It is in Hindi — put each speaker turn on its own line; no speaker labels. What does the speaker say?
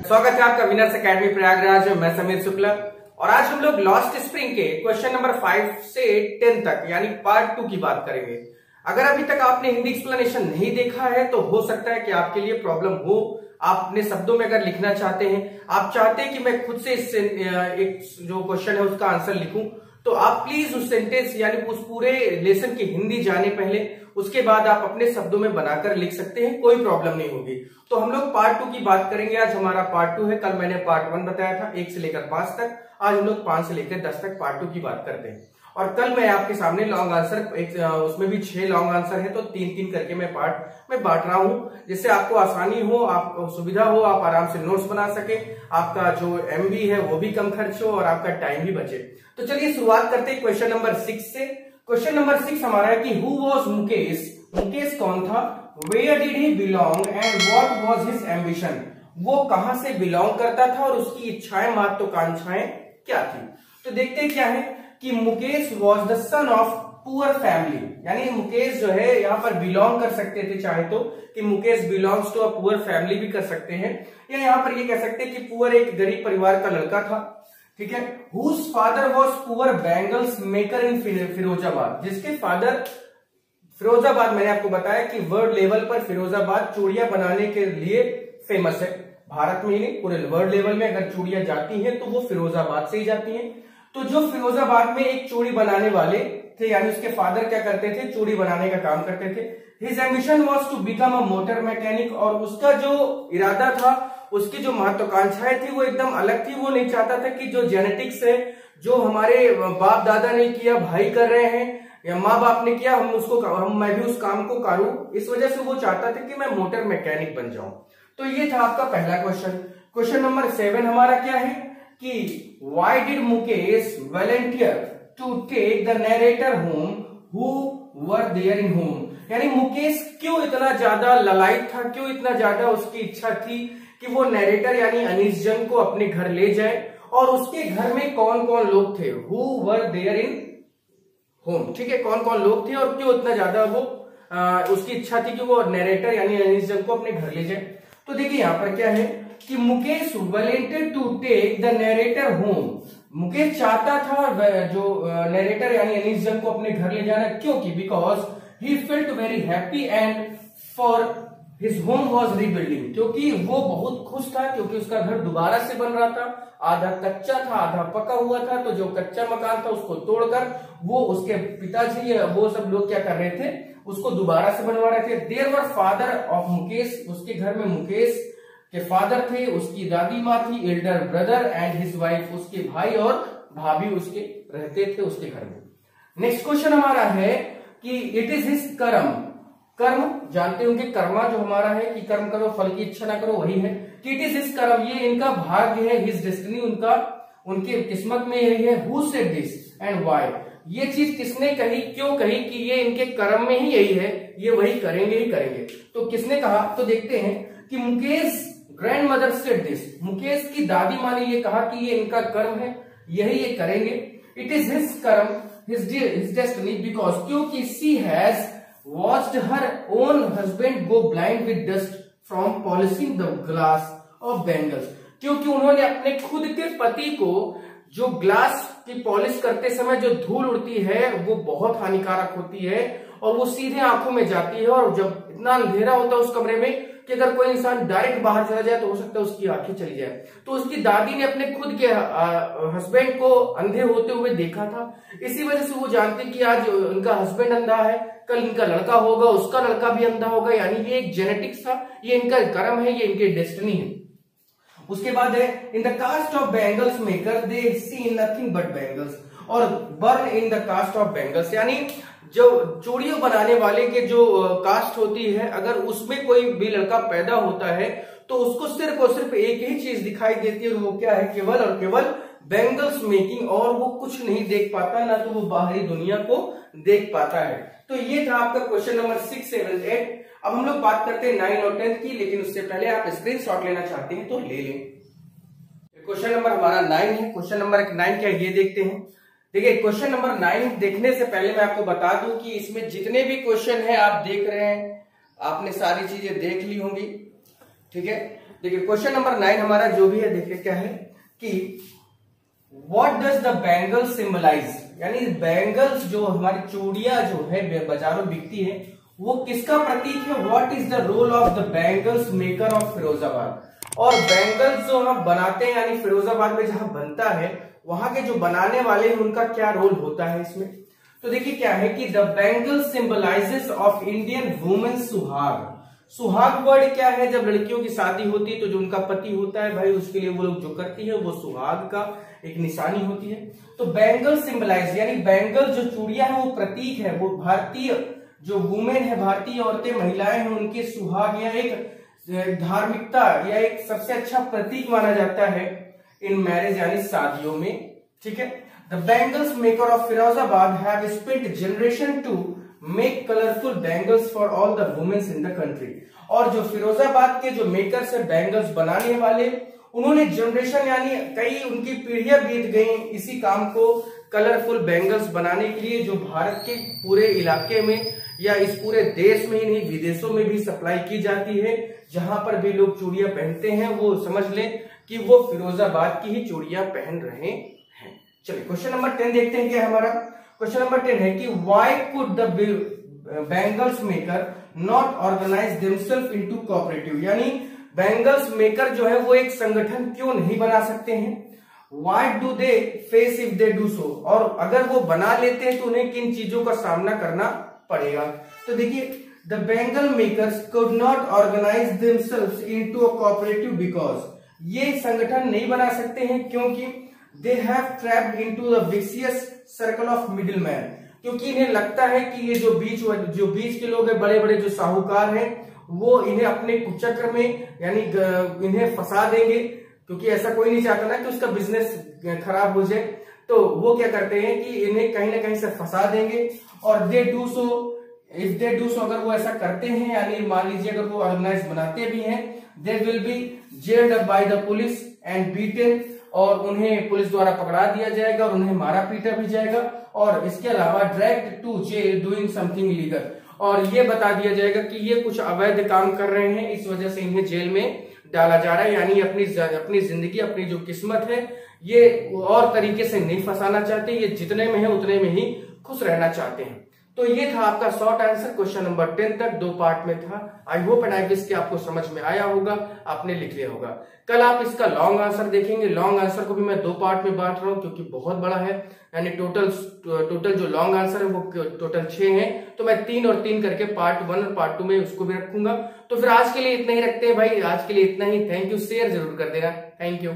स्वागत है आपका विनर्स एकेडमी प्रयागराज में। मैं समीर शुक्ला और आज हम लोग लास्ट स्प्रिंग के क्वेश्चन नंबर 5 से 10 तक यानी पार्ट 2 की बात करेंगे। अगर अभी तक आपने हिंदी एक्सप्लेनेशन नहीं देखा है तो हो सकता है कि आपके लिए प्रॉब्लम हो। आप अपने शब्दों में अगर लिखना चाहते हैं, आप चाहते हैं कि मैं खुद से एक जो क्वेश्चन है उसका आंसर लिखूं, तो आप प्लीज उस सेंटेंस यानी उस पूरे लेसन की हिंदी जाने पहले, उसके बाद आप अपने शब्दों में बनाकर लिख सकते हैं, कोई प्रॉब्लम नहीं होगी। तो हम लोग पार्ट 2 की बात करेंगे। आज हमारा पार्ट 2 है। कल मैंने पार्ट 1 बताया था 1 से लेकर 5 तक। आज हम लोग 5 से लेकर 10 तक पार्ट 2 की बात करते हैं। और कल मैं आपके सामने लॉन्ग आंसर उसमें भी 6 लॉन्ग आंसर है, तो 3-3 करके मैं पार्ट में बांट रहा हूं, जिससे आपको आसानी हो, आपको सुविधा हो, आप आराम से नोट्स बना सके, आपका जो एमबी है वो भी कम खर्च हो और आपका टाइम भी बचे। तो चलिए शुरुआत करते हैं क्वेश्चन नंबर 6 से। क्वेश्चन नंबर 6 हमारा है कि हु वॉज मुकेश? मुकेश कौन था? Where did he belong and what was his ambition? वो कहां से बिलोंग करता था और उसकी इच्छाएं महत्वाकांक्षाएं क्या थी? तो देखते हैं क्या है कि Mukesh was the son of poor family, यानी मुकेश जो है यहाँ पर बिलोंग कर सकते थे चाहे तो, कि Mukesh belongs to a poor family भी कर सकते हैं, या यहाँ पर ये कह सकते हैं कि पुअर एक गरीब परिवार का लड़का था। ठीक है। Whose father was poor bangles maker in Firozabad, जिसके फादर फिरोजाबाद, मैंने आपको बताया कि वर्ल्ड लेवल पर फिरोजाबाद चूड़ियां बनाने के लिए फेमस है। भारत में ही नहीं, पूरे वर्ल्ड लेवल में अगर चूड़ियां जाती हैं तो वो फिरोजाबाद से ही जाती हैं। तो जो फिरोजाबाद में एक चूड़ी बनाने वाले थे, यानी उसके फादर क्या करते थे, चूड़ी बनाने का काम करते थे। His ambition was to become a motor mechanic, और उसका जो इरादा था, उसकी जो महत्वाकांक्षाएं थी वो एकदम अलग थी। वो नहीं चाहता था कि जो जेनेटिक्स है, जो हमारे बाप दादा ने किया, भाई कर रहे हैं या माँ बाप ने किया, मैं भी उस काम को करूं। इस वजह से वो चाहता था कि मैं मोटर मैकेनिक बन जाऊं। तो ये था आपका पहला क्वेश्चन। क्वेश्चन नंबर 7 हमारा क्या है कि why did Mukesh volunteer to take the narrator home who were there in home? यानी मुकेश क्यों इतना ज्यादा ललायत था, क्यों इतना ज्यादा उसकी इच्छा थी कि वो नरेटर यानी अनीस जंग को अपने घर ले जाए, और उसके घर में कौन कौन लोग थे, who were there in home। ठीक है, कौन कौन लोग थे और क्यों इतना ज्यादा वो उसकी इच्छा थी कि वो नरेटर यानी अनीस जंग को अपने घर ले जाए। तो देखिए यहाँ पर क्या है कि Mukesh volunteered to take the narrator home. Mukesh चाहता था जो नरेटर यानी अनीस जंग को अपने घर ले जाना, क्योंकि because he felt very happy and for his home was rebuilding, क्योंकि वो बहुत खुश था क्योंकि उसका घर दोबारा से बन रहा था। आधा कच्चा था, आधा पका हुआ था, तो जो कच्चा मकान था उसको तोड़कर वो उसके पिताजी वो सब लोग क्या कर रहे थे, उसको दोबारा से बनवा रहे थे। There were father of Mukesh, उसके घर में मुकेश के फादर थे, उसकी दादी माँ थी, Elder brother and his wife, उसके भाई और भाभी उसके रहते थे उसके घर में। नेक्स्ट क्वेश्चन हमारा है कि इट इज हिज कर्म। कर्म जानते होंगे, कर्मा जो हमारा है कि कर्म करो फल की इच्छा ना करो, वही है कि इट इज हिज कर्म, ये इनका भाग्य है, हिज डेस्टिनी, उनके किस्मत में यही है। Who said this and why? ये चीज किसने कही, क्यों कही कि ये इनके कर्म में ही यही है, ये वही करेंगे ही करेंगे। तो किसने कहा? तो देखते हैं कि Mukesh grand mother said this, Mukesh की दादी माँ ने ये कहा कि ये इनका कर्म है, यही ये करेंगे। इट इज हिज कर्म, हिज डेस्टिनी, बिकॉज क्योंकि she has watched her own husband go blind with dust from polishing the glass of bangles, क्योंकि उन्होंने अपने खुद के पति को जो ग्लास की पॉलिश करते समय जो धूल उड़ती है वो बहुत हानिकारक होती है और वो सीधे आंखों में जाती है, और जब इतना अंधेरा होता है उस कमरे में कि अगर कोई इंसान डायरेक्ट बाहर चला जाए तो हो सकता है उसकी आंखें चली जाए। तो उसकी दादी ने अपने खुद के हस्बैंड को अंधे होते हुए देखा था, इसी वजह से वो जानती कि आज उनका हस्बैंड अंधा है, कल इनका लड़का होगा, उसका लड़का भी अंधा होगा, यानी ये एक जेनेटिक्स था, ये इनका कर्म है, ये इनकी डेस्टिनी है। उसके बाद है in the caste of bangles maker they see nothing but bangles, और burn in the caste of bangles, यानी जो चूड़ियों बनाने वाले के जो कास्ट होती है, अगर उसमें कोई भी लड़का पैदा होता है तो उसको सिर्फ और सिर्फ एक ही चीज दिखाई देती है, और वो क्या है, केवल और केवल बैंगल्स मेकिंग, और वो कुछ नहीं देख पाता, ना तो वो बाहरी दुनिया को देख पाता है। तो ये था आपका क्वेश्चन नंबर 6, 7, 8। अब हम लोग बात करते हैं 9 और 10 की, लेकिन उससे पहले आप स्क्रीनशॉट लेना चाहते हैं तो ले लें। क्वेश्चन नंबर हमारा 9 है। क्वेश्चन नंबर 9 क्या है ये देखते हैं। देखिए क्वेश्चन नंबर 9 देखने से पहले मैं आपको बता दूं कि इसमें जितने भी क्वेश्चन है आप देख रहे हैं आपने सारी चीजें देख ली होंगी। ठीक है, देखिए क्वेश्चन नंबर 9 हमारा जो भी है, देखिए क्या है कि what does the bangle symbolise, यानी बैंगल्स जो हमारी चूड़ियां जो है बाजारों बिकती है वो किसका प्रतीक है। What is the role of the bangles maker of Firozabad. और बैंगल्स जो हम बनाते हैं यानी फिरोजाबाद में जहां बनता है वहां के जो बनाने वाले हैं उनका क्या रोल होता है इसमें। तो देखिए क्या है कि the bangle symbolizes of Indian women सुहाग। सुहाग वर्ड क्या है, जब लड़कियों की शादी होती है तो जो उनका पति होता है भाई उसके लिए वो लोग जो करती है वो सुहाग का एक निशानी होती है। तो बैंगल सिंबलाइज यानी बैंगल जो चूड़ियां है वो प्रतीक है, वो भारतीय जो वुमेन है, भारतीय औरतें महिलाएं हैं उनके सुहाग या एक धार्मिकता या एक सबसे अच्छा प्रतीक माना जाता है इन मैरिज यानी शादियों में। ठीक है, the bangles maker of Firozabad have spent generation to make colourful bangles for all the womens in the country. और जो फिरोजाबाद के जो मेकर्स है बैंगल्स बनाने वाले, उन्होंने जनरेशन यानी कई उनकी पीढ़ियां बीत गई इसी काम को कलरफुल बैंगल्स बनाने के लिए, जो भारत के पूरे इलाके में या इस पूरे देश में ही नहीं विदेशों में भी सप्लाई की जाती है। जहां पर भी लोग चूड़ियां पहनते हैं वो समझ लें कि वो फिरोजाबाद की ही चूड़ियां पहन रहे हैं। चलिए क्वेश्चन नंबर 10 देखते हैं क्या हमारा। क्वेश्चन नंबर 10 है कि why could the bangles maker not organise themself into cooperative, यानी बैंगल्स मेकर जो है वो एक संगठन क्यों नहीं बना सकते हैं। Why do they face if they do so, और अगर वो बना लेते हैं तो उन्हें किन चीजों का सामना करना पड़ेगा। तो देखिए the bangle makers could not organise themselves into a cooperative because, ये संगठन नहीं बना सकते हैं क्योंकि they have trapped into the vicious circle of middle man, क्योंकि इन्हें लगता है कि ये जो बीच के लोग हैं, बड़े बड़े जो साहूकार हैं, वो इन्हें अपने कुचक्र में यानी इन्हें फंसा देंगे, क्योंकि ऐसा कोई नहीं चाहता ना कि उसका बिजनेस खराब हो जाए। तो वो क्या करते हैं कि इन्हें कहीं ना कहीं से फंसा देंगे। और they do so, if they do so, अगर वो ऐसा करते हैं यानी मान लीजिए अगर वो ऑर्गेनाइज बनाते भी हैं, they will be gelled up by the police and beaten, और उन्हें पुलिस द्वारा पकड़ा दिया जाएगा और उन्हें मारा पीटा भी जाएगा। और इसके अलावा dragged to jail doing something illegal, और ये बता दिया जाएगा कि ये कुछ अवैध काम कर रहे हैं, इस वजह से इन्हें जेल में डाला जा रहा है। यानी अपनी जिंदगी, अपनी जो किस्मत है ये और तरीके से नहीं फंसाना चाहते, ये जितने में है उतने में ही खुश रहना चाहते हैं। तो ये था आपका शॉर्ट आंसर क्वेश्चन नंबर 10 तक, 2 पार्ट में था। I hope and I wish कि आपको समझ में आया होगा, आपने लिख लिया होगा। कल आप इसका लॉन्ग आंसर देखेंगे। लॉन्ग आंसर को भी मैं 2 पार्ट में बांट रहा हूं क्योंकि बहुत बड़ा है, यानी टोटल जो लॉन्ग आंसर है वो टोटल 6 है। तो मैं 3 और 3 करके पार्ट 1 और पार्ट 2 में उसको भी रखूंगा। तो फिर आज के लिए इतना ही रखते हैं भाई, आज के लिए इतना ही। थैंक यू, शेयर जरूर कर देना। Thank you.